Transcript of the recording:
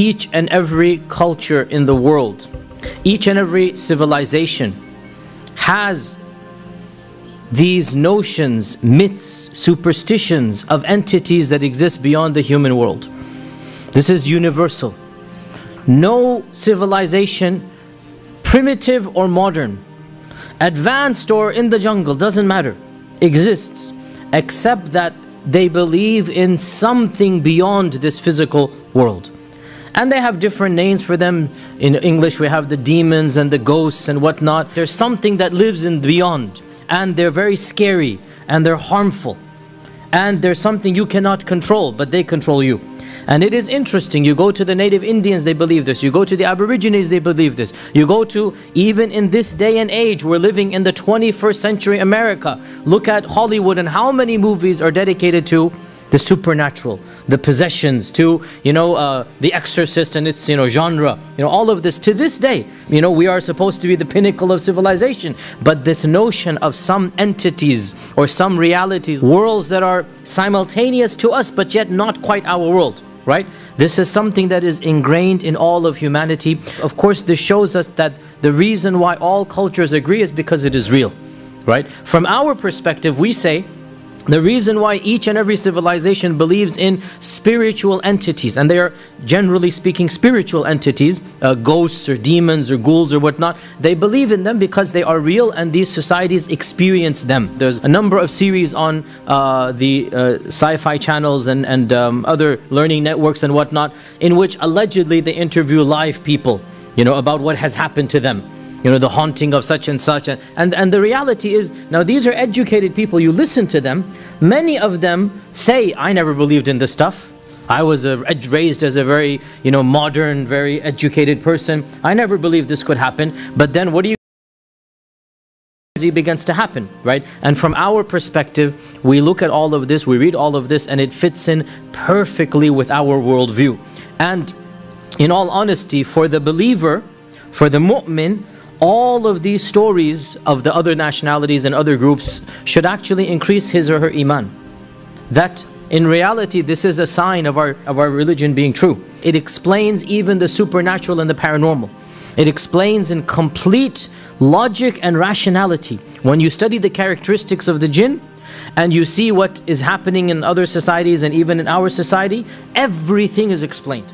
each and every culture in the world, each and every civilization has these notions, myths, superstitions of entities that exist beyond the human world. This is universal. No civilization, primitive or modern, advanced or in the jungle, doesn't matter, exists, except that they believe in something beyond this physical world. And they have different names for them. In English we have the demons and the ghosts and whatnot. There's something that lives in beyond, and they're very scary and they're harmful. And there's something you cannot control, but they control you. And it is interesting, you go to the native Indians, they believe this. You go to the Aborigines, they believe this. You go to, even in this day and age, we're living in the 21st century America. Look at Hollywood and how many movies are dedicated to the supernatural, the possessions, to, The Exorcist and its, genre. All of this, to this day, we are supposed to be the pinnacle of civilization. But this notion of some entities or some realities, worlds that are simultaneous to us, but yet not quite our world, right? This is something that is ingrained in all of humanity. Of course, this shows us that the reason why all cultures agree is because it is real, right? From our perspective, we say, the reason why each and every civilization believes in spiritual entities, and they are generally speaking spiritual entities, ghosts or demons or ghouls or whatnot, they believe in them because they are real and these societies experience them. There's a number of series on the sci-fi channels and other learning networks and whatnot, in which allegedly they interview live people, about what has happened to them. The haunting of such and such. And the reality is, now these are educated people, you listen to them, many of them say, I never believed in this stuff. I was raised as a very, modern, very educated person. I never believed this could happen. But then what do you begins to happen, right? And from our perspective, we look at all of this, we read all of this, and it fits in perfectly with our worldview. And in all honesty, for the believer, for the mu'min, all of these stories of the other nationalities and other groups should actually increase his or her iman. That in reality, this is a sign of our religion being true. It explains even the supernatural and the paranormal. It explains in complete logic and rationality. When you study the characteristics of the jinn, and you see what is happening in other societies and even in our society, everything is explained.